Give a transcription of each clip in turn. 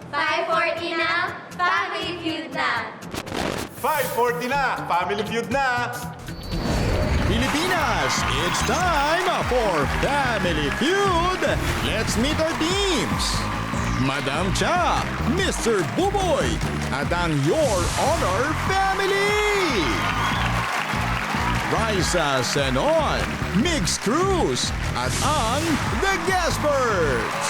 5:40 na, Family Feud na! 5:40 na, Family Feud na! Pilipinas, it's time for Family Feud. Let's meet our teams. Madam Cha, Mr. Buboy, at ang Your Honor Family. Raisa Senon, Mix Cruz, at ang The Gasbirds.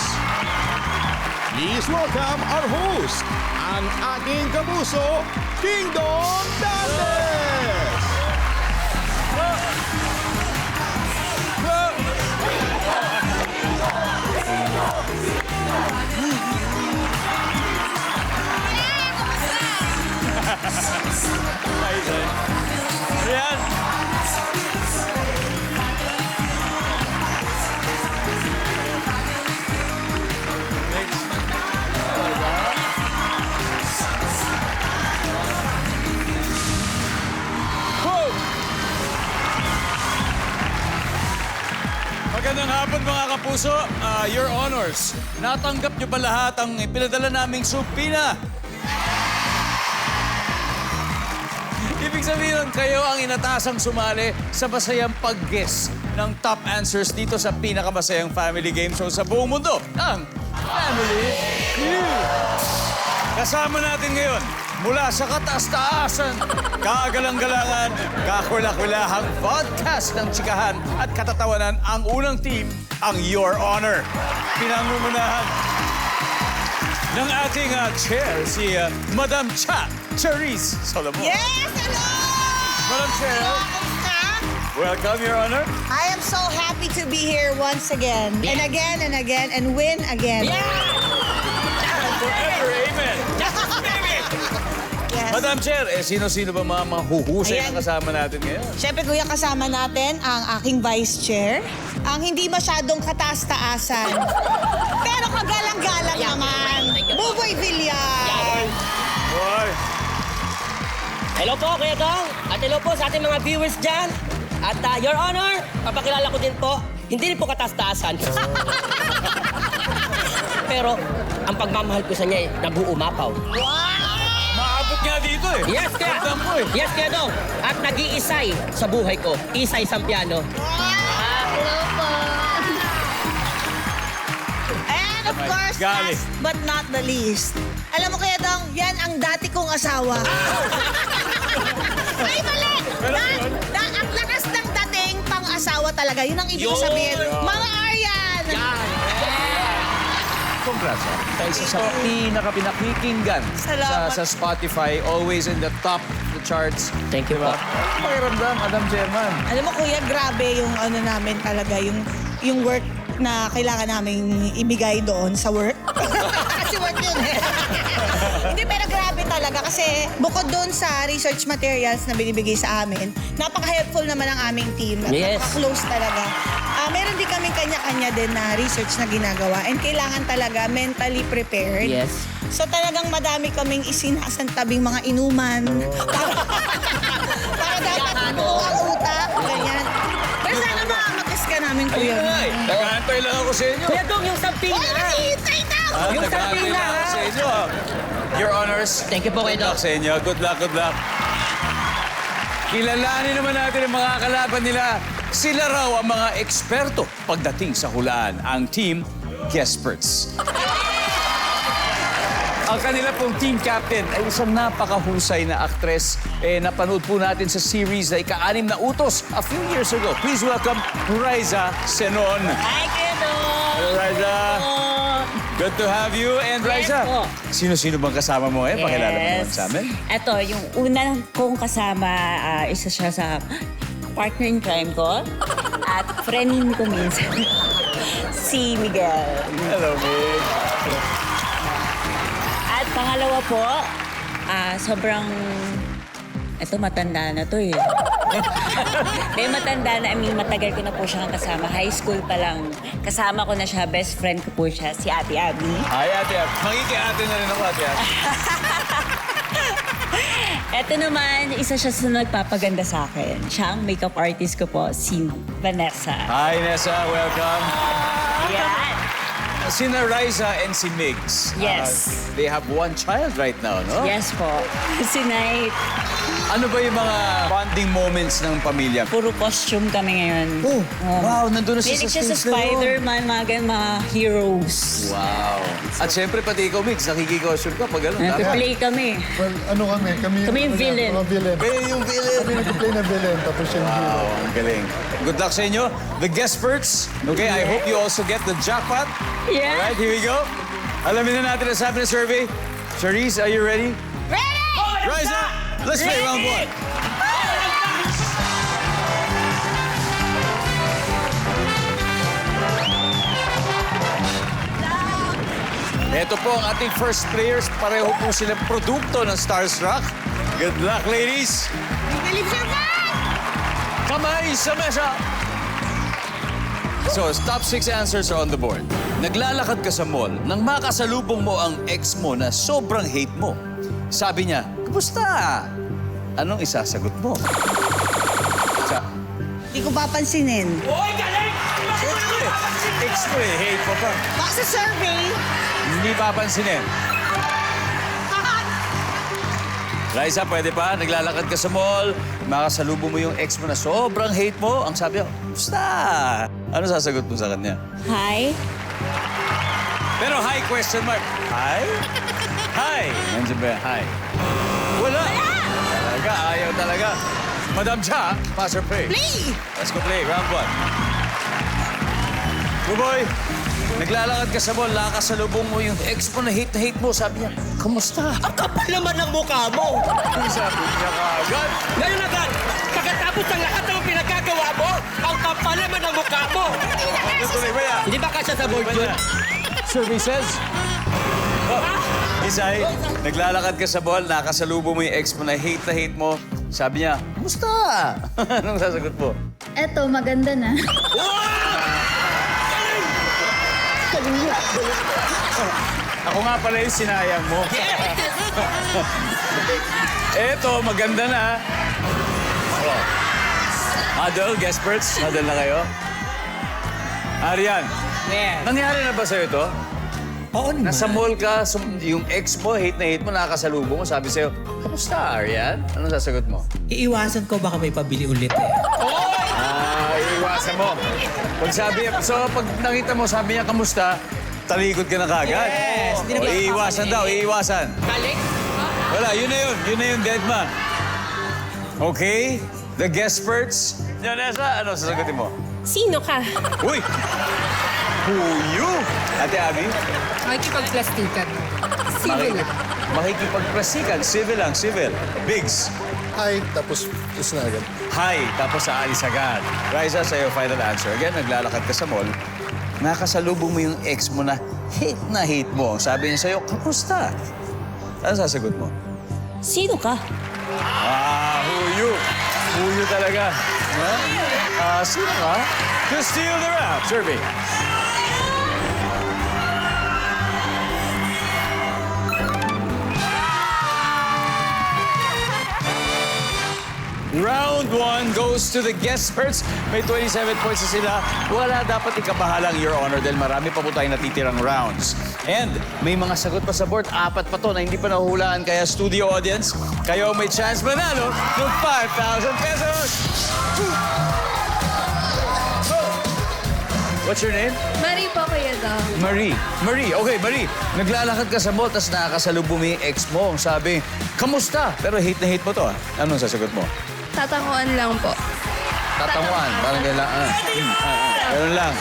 Please welcome our host, ang ating kapuso, Kingdom Dantes! Ayan. Woo! Magandang hapon mga kapuso. Your Honors, natanggap niyo ba lahat ang pinadala naming supina? Ibig sabihin, kayo ang inatasang sumali sa masayang pag-guess ng top answers dito sa pinakamasayang family game show sa buong mundo, ang Family Feud. Kasama natin ngayon, mula sa kataas-taasan, kagalang-galangan, kakwila-kwilahang podcast ng tsikahan at katatawanan, ang unang team, ang Your Honor. Pinangumunahan ng ating chair, si Madam Cha Charisse Solomon. Yes, hello! Madam Chair, Kamusta? welcome, Your Honor. I am so happy to be here once again. And again and again and win again. Forever, amen. Yes. Madam Chair, sino-sino ba mga mahuhusay Ayan. na kasama natin ngayon? Siyempre, kuya, kasama natin ang aking vice chair. Ang hindi masyadong kataas-taasan. Pero kagalang-galang naman. Buboy Villar. Boy. Hello po, Kuya Dong. At hello po sa ating mga viewers dyan. At Your Honor, papakilala ko din po, hindi rin po kataas-taasan. Pero ang pagmamahal ko sa niya nabuumapaw. Maabot nga dito eh. Yes, Kuya. Ramdam ko eh. Yes, Kuya Dong. At nag-iisay sa buhay ko. Isay Sampiano. Hello po! And of course, Galing. last but not the least. Alam mo, Kuya Dong, yan ang dati kong asawa. Ay, mali! Ang lakas ng dating pang-asawa talaga. Yun ang ibig ko sabihin. Mga Aryan! Congrats. Isa sa pinakapinakikinggan Salamat. sa Spotify, always in the top of the charts. Thank you Diba? po. Ano pakiramdam, Madam Chairman? Alam mo, Kuya, grabe yung ano namin talaga, yung work na kailangan namin ibigay doon sa work. Kasi work yun eh. Hindi, pero grabe talaga kasi bukod doon sa research materials na binibigay sa amin, napaka-helpful naman ang aming team. At Yes. napaka-close talaga. Meron din kami kanya-kanya din na research na ginagawa and kailangan talaga mentally prepared. Yes. So talagang madami kaming isinasantabing mga inuman. Para dapat buo ang utak. Ganyan. Pero sana makamakas ka namin, Kuya. Ayun na eh. Nag-aantay lang ako sa inyo. Kuya Dong, yung sampina. Oh, naghihintay na! Yung Nag-aantay sampina. lang ako sa inyo. Your Honors. Thank you po, Kuya Good Dong. luck sa inyo. Good luck, good luck. Kilalanin naman natin ang mga kalaban nila. Sila raw ang mga eksperto pagdating sa hulaan, ang Team Gasperts. Ang kanila pong team captain ay isang napakahusay na aktres. Napanood po natin sa series na ika-6 na utos a few years ago. Please welcome Raisa Senon. Hi, Kuya Dong. Hello, Raisa. Good to have you. And Yes Raisa, po. sino-sino bang kasama mo ngayon? Pakilala mo naman sa amin. Ito, yung unang kong kasama, isa siya sa partner in crime ko at friend ko minsan, si Miguel. Hello, Mig. At pangalawa po, sobrang... Ito, matanda na to eh. May matanda na, matagal ko na po siyang kasama. High school pa lang. Kasama ko na siya, best friend ko po siya, si Ate Abby. Hi, Ate Ab. Makiki-ate na rin ako, Ate Ab. Ito naman, isa siya sa nagpapaganda sa akin. Siya ang makeup artist ko po, si Vanessa. Hi, Nessa. Welcome. Yan. Sina Riza and si Migs. Yes. They have one child right now, no? Yes po. Si Night, Ano ba yung mga bonding moments ng pamilya? puro costume kami ngayon. Oh, wow, nandun na siya Mahilig sa siya sa stage na yun. Spider-Man, mga ganun, mga heroes. Wow. At syempre, pati ikaw, Migs, nakikikostume ka pag gano'n. Nag-play kami. Well, ano kami? Kami yung villain. Mga villain. Kaya yung villain. Kami nag-play na villain, tapos yung hero. Wow, ang galing. Good luck sa inyo. The guestperts. Okay, I hope you also get the jackpot. Yeah. Alright, here we go. Alamin na natin ang sabi ng survey. Charisse, are you ready? Ready! Riza, let's play round one. Ito po ang ating first players. Pareho po silang produkto ng Starstruck. Good luck, ladies. Kamay sa mesa. So, top 6 answers are on the board. Naglalakad ka sa mall nang makasalubong mo ang ex mo na sobrang hate mo. Sabi niya, "Kumusta?" Anong isasagot mo? Hindi ko papansinin. Siyempre, ex mo eh, hate mo pa. Baka sa survey, Hindi papansinin. Liza, pwede pa? Naglalakad ka sa mall, makasalubong mo yung ex mo na sobrang hate mo. Ang sabi niya, "Kumusta?" Ano sasagot mo sa kanya? Hi. Pero hi, question mark. Hi? Hi. Nandiyan ba? Hi. Wala. Talaga, ayaw talaga. Madam Cha, pass or play? play! Let's go play. Round one. Buboy, naglalakad ka sa mall, nakasalubong mo yung ex mo na hate mo. Sabi niya, "Kamusta?" Ang kapal naman ng mukha mo! Ang sabi niya kaagad. Ngayon agad, pagkatapos ng lahat ng pinagkagawa mo, ang kapal naman ng mukha mo! Tuloy ba yan? Hindi ba kasya sa board yun? Survey says. Isay, naglalakad ka sa mall, nakasalubong mo yung ex mo na hate mo. Sabi niya, "Kamusta?" Anong sasagot mo? Eto, maganda na. Ako nga pala yung sinayang mo. Eto, maganda na. Oh. Huddle, guestperts, huddle na kayo. Arian, nangyari na ba sa'yo ito? Oo naman. Nasa mall ka, yung ex mo, hate mo, nakakasalubong mo, sabi sa'yo, "Kamusta, Arian?" Anong sasagot mo? Iiwasan ko baka may pabili ulit eh. Iiwasan mo. Pag nakita mo, sabi niya, "Kamusta?" Talikod ka na kagad. Yes, hindi na O, iiwasan daw, iiwasan. Balik? Wala, yun na yun, deadma. Okay, the guestperts. Janessa, ano sasagutin mo? Sino ka? Uy! Who you? Ate Abby? Makikipagplastikan. Civil. Makikipagplasikan. Civil lang, civil. Biggs. Hi, tapos is na agad. Hi, tapos aalis agad. Riza, sa'yo, final answer. Again, naglalakad ka sa mall. Nakasalubong mo yung ex mo na hate mo. Ang sabi niya sa'yo, "Kamusta?" Ano sasagot mo? Sino ka? Who you? Who you talaga. Sino ka? To steal the round. Survey. Round 1 goes to the guestperts. May 27 points na sila. Wala dapat ikabahalang, Your Honor, dahil marami pa po tayong natitirang rounds. And may mga sagot pa sa board. 4 pa to na hindi pa nahuhulaan. Kaya studio audience, kayo may chance manalo ng 5,000 pesos. What's your name? Mari po kayo daw. Marie. Marie, okay, Marie. Naglalakad ka sa mall, tapos nakakasalubong mo yung ex mo. Ang sabi, "Kamusta?" Pero hate na hate mo to, ah. Anong sasagot mo? Tatanguan lang po. Tatanguan. Parang kailangan. Ganun lang.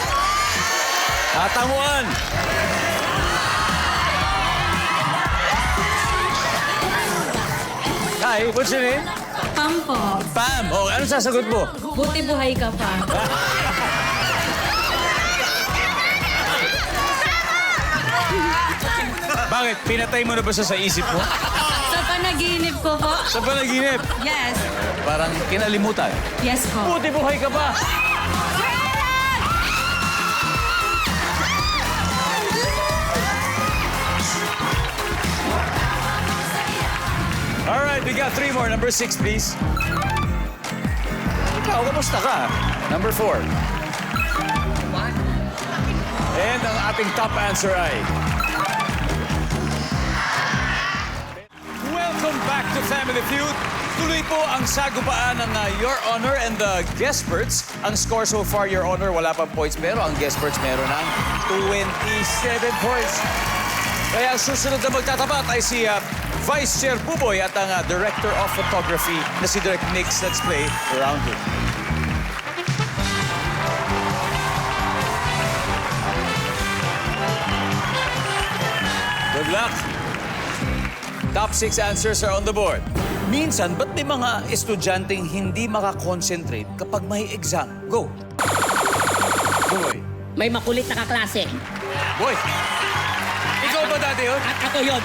Tatanguan. Hi, what's your name? Pam po. Pam. Oh, anong sasagot mo? Buti buhay ka pa. Bakit? Pinatay mo na ba siya sa isip mo? Sa panaginip ko po. Sa panaginip? Yes. Parang kinalimutan. Yes po. Buti buhay ka pa. All right, we got 3 more. Number 6, please. Ikaw, kamusta ka? Number 4. And ang ating top answer ay... Welcome back to Family Feud. Tuloy po ang sagupaan ng Your Honor and the Guestperts. Ang score so far, Your Honor, wala pang points, pero ang Guestperts meron ng 27 points. Kaya susunod na magtatapat ay si Vice Chair Buboy at ang Director of Photography na si Direk Nix. Let's play round 2. Good luck. Top 6 answers are on the board. Minsan, ba't may mga estudyanteng hindi makakonsentrate kapag may exam? Go. Boy. May makulit na kaklase. Boy. Ikaw ba dati yun? At ako yun.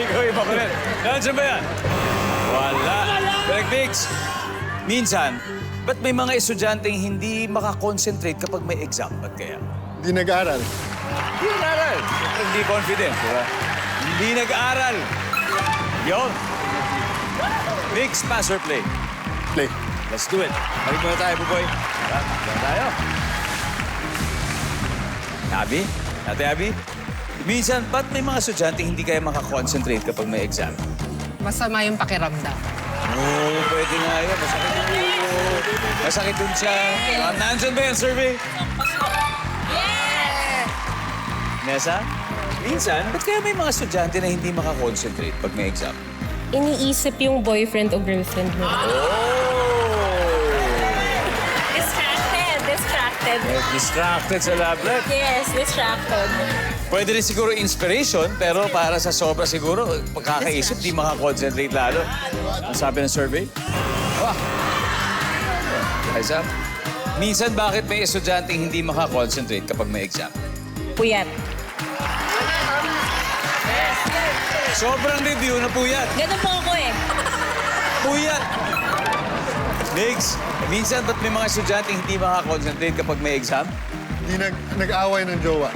Ikaw yung makulit. Nandiyan ba yan? Wala. Direct Nix. Minsan, ba't may mga estudyanteng hindi makakonsentrate kapag may exam? Ba't kaya? Hindi nag-aral. Hindi nag-aral. Hindi confident, di ba? Hindi nag-aral. Yun. Nix, pass or play? Play. Let's do it. Balik muna tayo, Buboy. Balik tayo. Abby? Ate Abby? Minsan, ba't may mga estudyante hindi kaya makakonsentrate kapag may exam? Masama yung pakiramdam. Oo, pwede nga yun. Masakit yung ulo. Masakit dun siya. Nandyan ba yung survey? Nessa? Minsan, ba't kaya may mga estudyante na hindi makakonsentrate pag may exam? Iniisip yung boyfriend o girlfriend mo. Distracted. Distracted sa lablet. Yes, distracted. Pwede rin siguro inspiration, pero para sa sobra siguro, pagkakaisip, di makakonsentrate lalo. Ang sabi ng survey? Isa? Minsan, bakit may estudyanteng hindi makakonsentrate kapag may exam? Puyat. Sobrang review na puyat. Ganun po ako eh. Puyat! Next, minsan ba't may mga estudyante hindi makakonsentrate kapag may exam? Hindi nag-away ng jowa.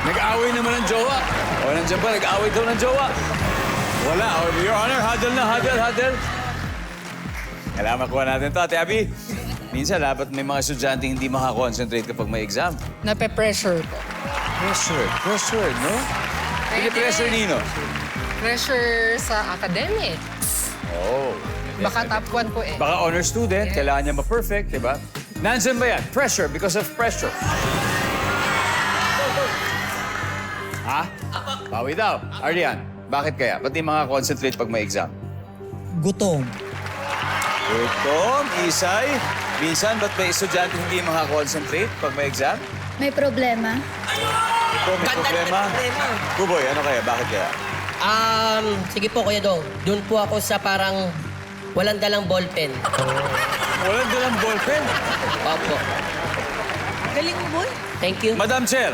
Nag-away naman ng jowa. O nandiyan ba, nag-away daw ng jowa. Wala. O, Your Honor, huddle na, huddle. Kailangan makuha natin to, Ate Abby. Minsan, ba't may mga estudyante hindi makakonsentrate kapag may exam? Nape-pressure po. Pressure, no? Hindi pressure nino. Pressure sa academics. Oh. Baka top 1 po eh. Baka honor student, kailangan niya ma-perfect, di ba? Nandyan ba yan? Pressure, because of pressure. Ha? Bawi daw. Arlian, bakit kaya? Ba't di makakonsentrate pag may exam? Gutom. Gutom, Isay. Minsan, ba't may estudyante hindi makakonsentrate pag may exam? May problema. Ito, may problema. Buboy, ano kaya? Bakit kaya? Sige po, Kuya Dong. Doon po ako sa parang walang dalang ballpen. Walang dalang ballpen. Opo. Galing mo, boy. Thank you. Madam Chair,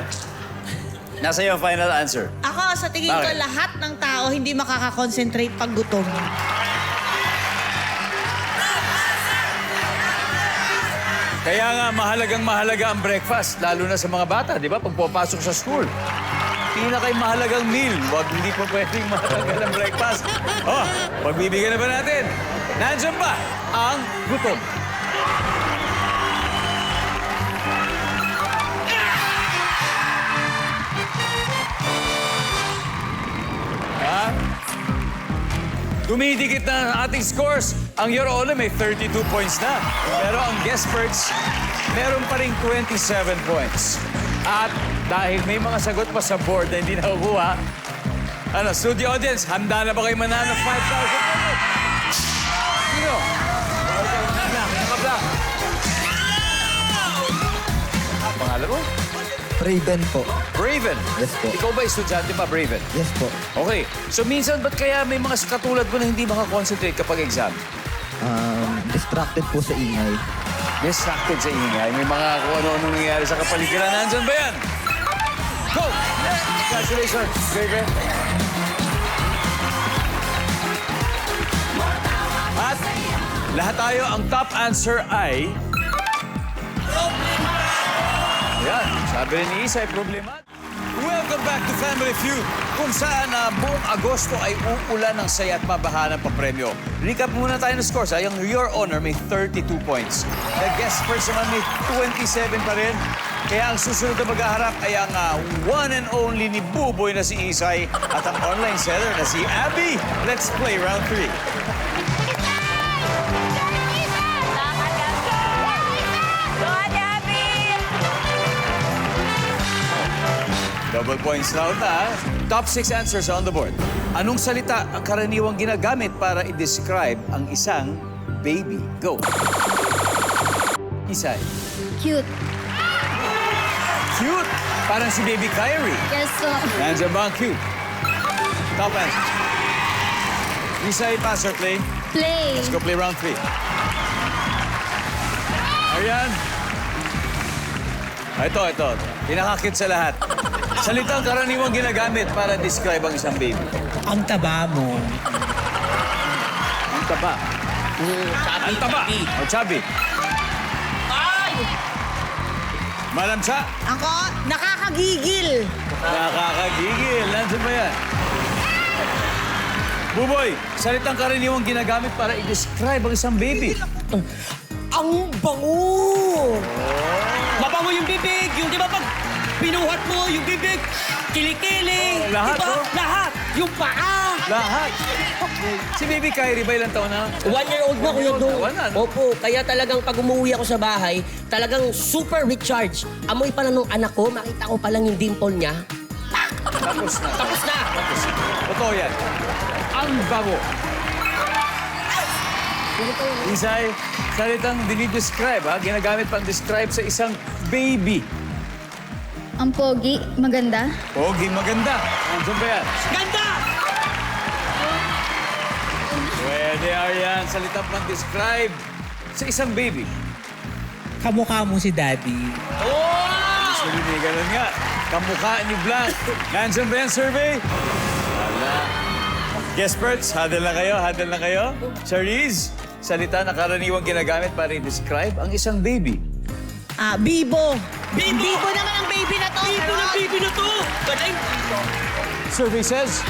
nasa iyo ang final answer. Ako, sa tingin ko, Bakit? lahat ng tao hindi makakakonsentrate pag gutom. Kaya nga, mahalaga ang breakfast, lalo na sa mga bata, di ba? Pag pupasok sa school. Pinakay-mahalagang meal. Wag hindi pa pwedeng mahalaga ng breakfast. Oh, pagbibigyan na ba natin? Nandiyan ba ang gutom? Ha? Dumidikit na ang ating scores. Ang Your Honor may 32 points na. Pero ang Guestperts, meron pa rin 27 points. At dahil may mga sagot pa sa board na hindi nakukuha, studio audience, handa na ba kayo manalo ng 5,000? Sino? Naka-black. Pangalan mo? Raven po. Braven. Yes po. Ikaw ba estudyante pa, Braven? Yes po. Okay. So minsan, ba't kaya may mga katulad mo na hindi makakonsentrate kapag exam? Distracted po sa ingay. Distracted sa ingay. May mga kung ano-ano nangyayari sa kapaligiran. Nandyan ba yan? Go! Congratulations, Braven. At lahat tayo, ang top answer ay... Yan, sabi rin ni Isa, problema. Welcome back to Family Feud, kung saan buong Agosto ay uulan ng saya at mabaha ng papremyo. Recap muna tayo ng scores. Yung Your Honor may 32 points. The Guestperts naman may 27 pa rin. Kaya ang susunod na maghaharap ay ang one and only ni Buboy na si Isay at ang online seller na si Abby. Let's play round 3. Double points round na. Top 6 answers on the board. Anong salita ang karaniwang ginagamit para i-describe ang isang baby? Go. Isay. Cute. Cute. Parang si Baby Kyrie. Yes, so. Nandiyan ba ang cute? Top answer. Isay, pass or play? Play. Let's go play round 3. Arian. Ito. Pinakakit sa lahat. Salitang karaniwang ginagamit para describe ang isang baby. Ang taba mo. Ang taba. Ang taba. O chubby. Madam Cha. Ako, nakakagigil. Nakakagigil. Nandiyan ba yan? Buboy, salitang karaniwang ginagamit para i-describe ang isang baby. Ang bango! Mabango yung bibig, yung di ba pag pinuhat mo yung bibig, kilikili, Lahat, diba? oh. Lahat, yung paa. Lahat. Si Baby Kyrie ba ilang taon na? 1-year-old na, Kuya Dong. Wala, no? Opo, kaya talagang pag umuwi ako sa bahay, talagang super recharge. Amoy pa na nung anak ko, makita ko pa lang yung dimple niya. Tapos na. Tapos na! Totoo yan. Ang bango. Isay, salitang dinidescribe, ha? Ginagamit pang describe sa isang baby. Ang pogi, maganda. Pogi, maganda. Nandiyan ba yan? Ganda! Pwede, Arian. Salitang pang describe sa isang baby. Kamukha mo si Daddy. Oh! Hindi, ganun nga. Kamukha ni Blanc. Nandiyan ba yan, survey? Wala. Guesperts, huddle na kayo. Charisse, salita na karaniwang ginagamit para i-describe ang isang baby. Bibo. Bibo! Bibo naman ang baby na to. Bibo ng bibi na to! Galing! Survey says...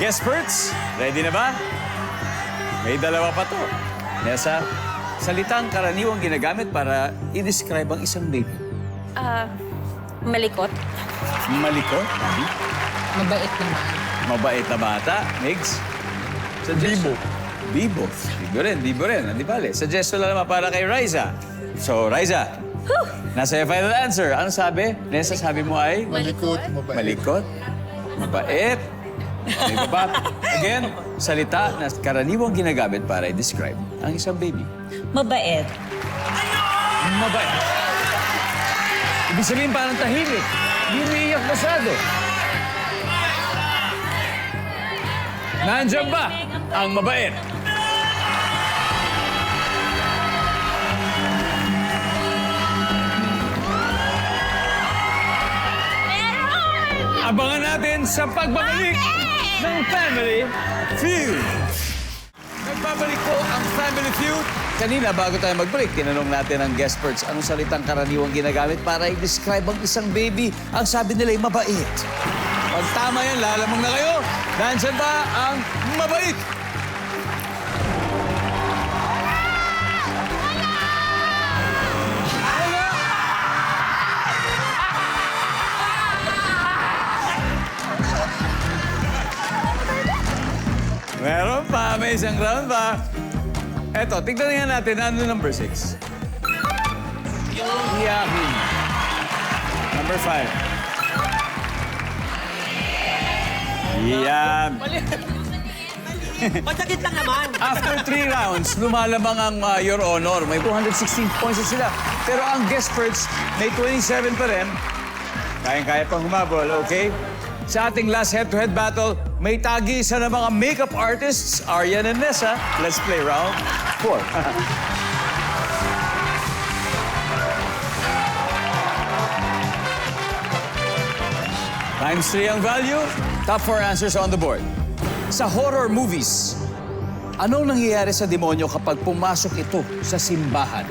Guesperts, ready na ba? May dalawa pa to. Nessa, salitang karaniwang ginagamit para i-describe ang isang baby. Malikot. Malikot? Mabait naman. Mabait na bata. Migs? Bibo. Bibo. Bibo rin. Hindi bale. Suggestion lang naman para kay Riza. So, Riza, nasa yung final answer. Ano sabi? Nessa, sabi mo ay? Malikot, mabait. Malikot. Mabait. May baba. Again, salita na karaniwang ginagamit para i-describe ang isang baby. Mabait. Mabait. Ibig sabihin parang tahimik. Hindi umiiyak masyado. Nandiyan ba ang mabait? Abangan natin sa pagbabalik ng Family Feud. Nagbabalik po ang Family Feud. Kanina, bago tayo mag-break, tinanong natin ang guestperts anong salitang karaniwang ginagamit para i-describe ang isang baby. Ang sabi nila ay mabait. Pag tama yan, lalamang na kayo. Nandiyan ba ang mabait? Meron pa, may isang round pa. Eto, tignan nga natin ano number 6. Iyakin. Number 5. Yan. Masakit lang naman. After 3 rounds, lumalamang ang Your Honor. May 216 points na sila. Pero ang guestperts may 27 pa rin. Kayang-kaya pang humabol, okay? Sa ating last head-to-head battle, may tagi-isa na mga makeup artists, Arian and Nessa. Let's play round 4. Times 3 ang value. Top 4 answers on the board. Sa horror movies, anong nangyayari sa demonyo kapag pumasok ito sa simbahan?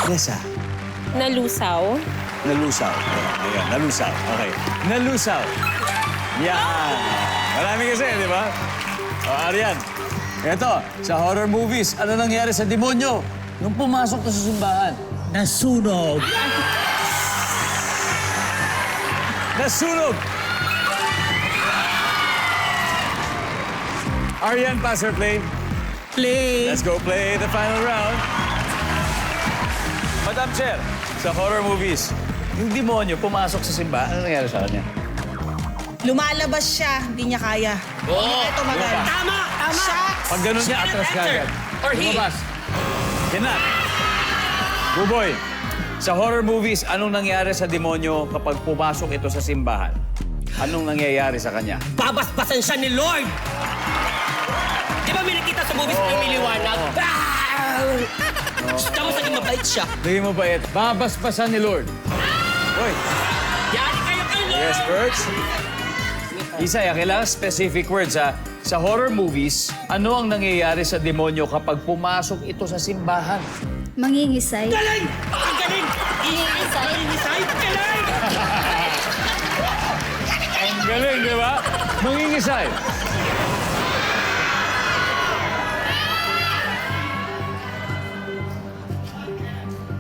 Nessa. Nalusaw. Nalusaw. Ayan, nalusaw. Okay. Nalusaw. Yan. Marami kasi, di ba? O, Arian. Eto, sa horror movies, ano nangyari sa demonyo nung pumasok na sa simbahan? Nasunog. Nasunog! Arian, pass or play? Play. Let's go play the final round. Madam Chair, sa horror movies, yung demonyo pumasok sa simbahan, ano nangyari sa kanya? Lumalabas siya, hindi niya kaya. Hindi niya tumagal. Tama! Tama! Siya, Pag ganun niya, atras ka agad. Or he. Lumabas. Cannot. Buboy, sa horror movies, anong nangyari sa demonyo kapag pumasok ito sa simbahan? Anong nangyayari sa kanya? Babasbasan siya ni Lord! Di ba may nakita sa movies na may liwanag? Tapos naging mabait siya. Tingin mo ba babasbasan ni Lord? Hoy, Yari kayo kay Lord! yes, Birds? Isaya, kailangan specific words, ha? Sa horror movies, ano ang nangyayari sa demonyo kapag pumasok ito sa simbahan? Mangingisay. Galing! Ang galing! Mangingisay. Galing! Ang galing, di ba? Mangingisay.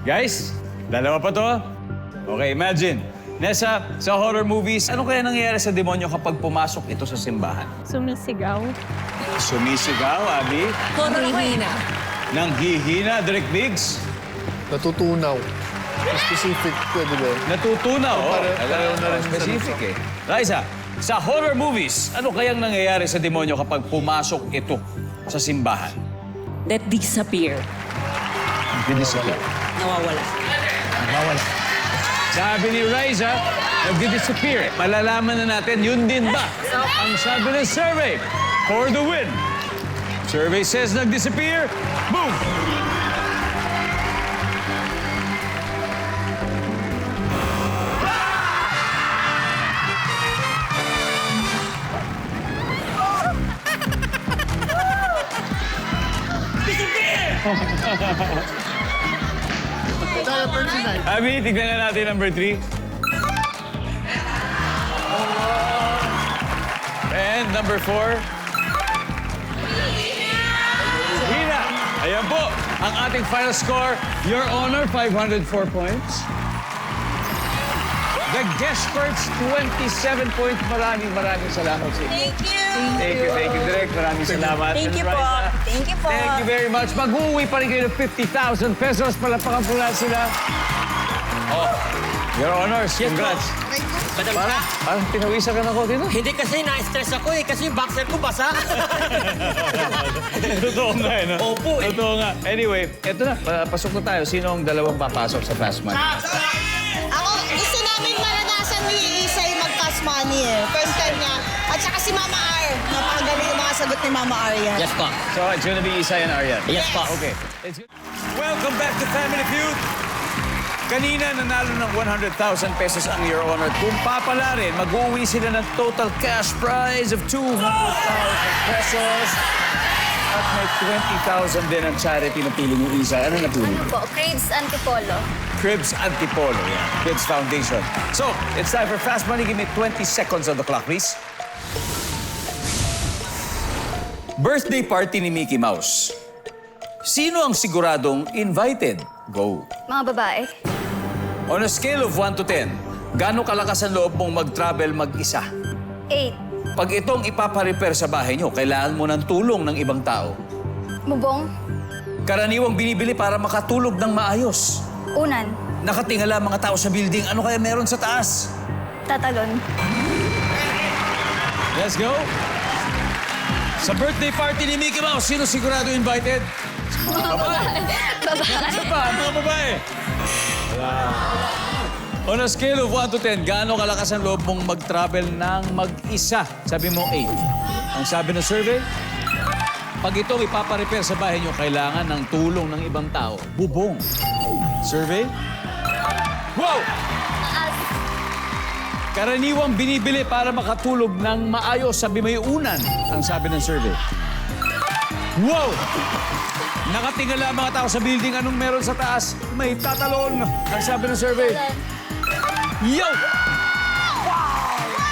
Guys, dalawa pa to. Okay, imagine. Nessa, sa horror movies, ano kaya nangyayari sa demonyo kapag pumasok ito sa simbahan? Sumisigaw. Sumisigaw, Abby. Hihina. Nang hihina, Direk Biggs. Natutunaw. Specific, pwede ba? Natutunaw, oh. Pareho na rin sa Specific, eh. Raisa, sa horror movies, ano kayang nangyayari sa demonyo kapag pumasok ito sa simbahan? That disappear. Nagdi-disappear. Nawawala. Sabi ni Raisa, nagdi-disappear. Malalaman na natin, yun din ba? Ang sabi ng survey, for the win. Survey says nag-disappear. Boom! Kaya personal. Abby, tignan na natin number 3. And number 4. Hina. Ayan po, ang ating final score. Your Honor, 504 points. The Guests 27 points. Maraming salamat sa inyo. Thank you. Thank you, Direk. Maraming salamat. Thank you And po. Raisa, Thank you po. Thank you very much. Mag-uwi pa rin kayo ng 50,000 pesos. Palapakan po lahat sila. Oh, Your Honors, congrats. Madam Cha, Parang tinawisan ka na ako dito. hindi kasi na-stress ako eh, kasi yung boxer ko basa. Totoo nga, eh, no? Opo, eh. Totoo nga. Anyway, eto na. Pasok na tayo. Sino ang dalawang papasok sa Fast Money? ako, gusto namin maranasan ni Isay mag-pass money eh. First time niya. At saka si Mama R. Napakagaling yung mga sagot ni Mama R yan. Yes po. So, it's gonna be Isay and Arian. Yes po. Okay. Welcome back to Family Feud. Kanina, nanalo ng 100,000 pesos ang Your Honor. Kung papalarin, mag-uwi sila ng total cash prize of 200,000 pesos. At may 20,000 din ang charity na pili ng Isa. Ano na pili? Po, Cribs Antipolo. Cribs Antipolo, yan. Kids Foundation. So, it's time for Fast Money. Give me 20 seconds on the clock, please. Birthday party ni Mickey Mouse. Sino ang siguradong invited? Go. Mga babae. On a scale of 1 to 10, gaano kalakas ang loob mong mag-travel mag-isa? 8. Pag itong ipaparepair sa bahay nyo, kailangan mo ng tulong ng ibang tao. Bubong. Karaniwang binibili para makatulog ng maayos. Unan. Nakatingala mga tao sa building, ano kaya meron sa taas? Tatalon. Let's go. Sa birthday party ni Mickey Mouse, sino sigurado invited? Mga babae. Isa pa, mga babae. On a scale of 1 to 10, gaano kalakas ang loob mong mag-travel ng mag-isa? Sabi mo 8. Ang sabi ng survey, pag itong ipaparepair sa bahay nyo, kailangan ng tulong ng ibang tao. Bubong. Survey? Wow! Karaniwang binibili para makatulog ng maayos. Sabi mo yung unan. Ang sabi ng survey. Wow! Nakatingala ang mga tao sa building. Anong meron sa taas? May tatalon. Ang sabi ng survey. Yo!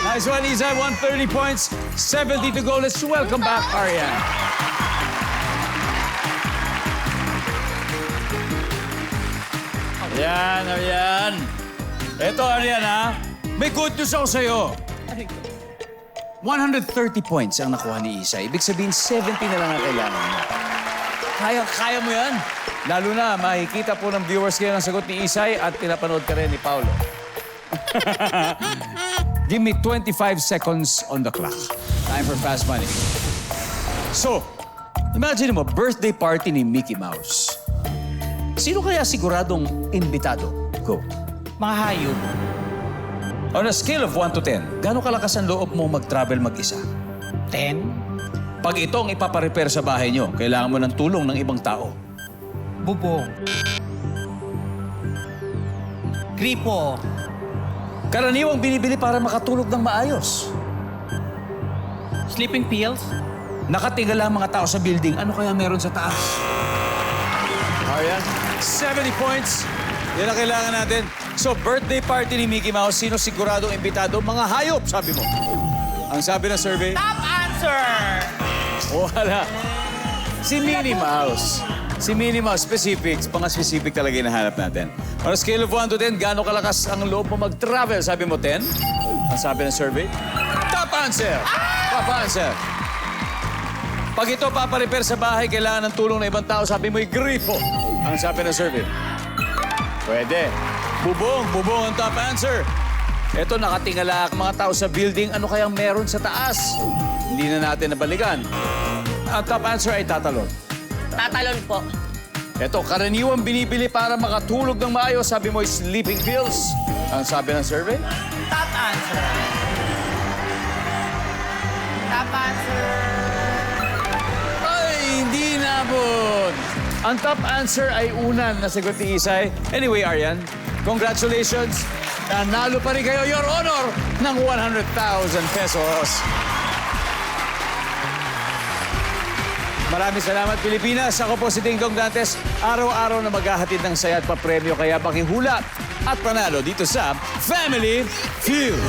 Nice one, Isa. 130 points. 70 to go. Let's welcome back, Arian. Ayan, ayan. Ito, Arian, ha? May good news ako sa'yo. 130 points ang nakuha ni Isa. Ibig sabihin, 70 na lang ang kailangan mo. Kaya mo yan. Lalo na, makikita po ng viewers kayo ang sagot ni Isay at pinapanood ka rin ni Paolo. Give me 25 seconds on the clock. Time for fast money. So, imagine mo, birthday party ni Mickey Mouse. Sino kaya siguradong imbitado? Go. Mga hayop. On a scale of 1 to 10, gaano kalakas ang loob mo mag-travel mag-isa? 10. Pag ito ang ipaparepair sa bahay nyo, kailangan mo ng tulong ng ibang tao. Bubong. Gripo. Karaniwang binibili para makatulog ng maayos. Sleeping pills. Nakatingala ang mga tao sa building, ano kaya meron sa taas? Ayan. 70 points. Yan ang kailangan natin. So, birthday party ni Mickey Mouse, sino siguradong imbitado? Mga hayop, sabi mo. Ang sabi ng survey? Top answer! Wala. Si Minnie Mouse. Si Minnie Mouse, specifics. Mga-specific talaga yung nahanap natin. On a scale of 1 to 10, gaano kalakas ang loob mo mag-travel? Sabi mo 10? Ang sabi ng survey? Top answer! Top answer! Pag ito paparepair sa bahay, kailangan ng tulong ng ibang tao, sabi mo'y gripo. Ang sabi ng survey? Pwede. Bubong ang top answer. Ito, nakatingala ang mga tao sa building, ano kayang meron sa taas? Hindi na natin nabalikan. Ang top answer ay tatalon. Tatalon po. Ito, karaniwang binibili para makatulog ng maayos, sabi mo'y sleeping pills. Ang sabi ng survey? Top answer. Top answer. Ay, hindi nabot. Ang top answer ay unan na sagot ni Isay. Anyway, Arian, congratulations. Nanalo pa rin kayo, Your Honor, ng 100,000 pesos. Maraming salamat, Pilipinas. Ako po si Ding Dong Dantes. Araw-araw na maghahatid ng saya at papremyo. Kaya pakihula at panalo dito sa Family Feud.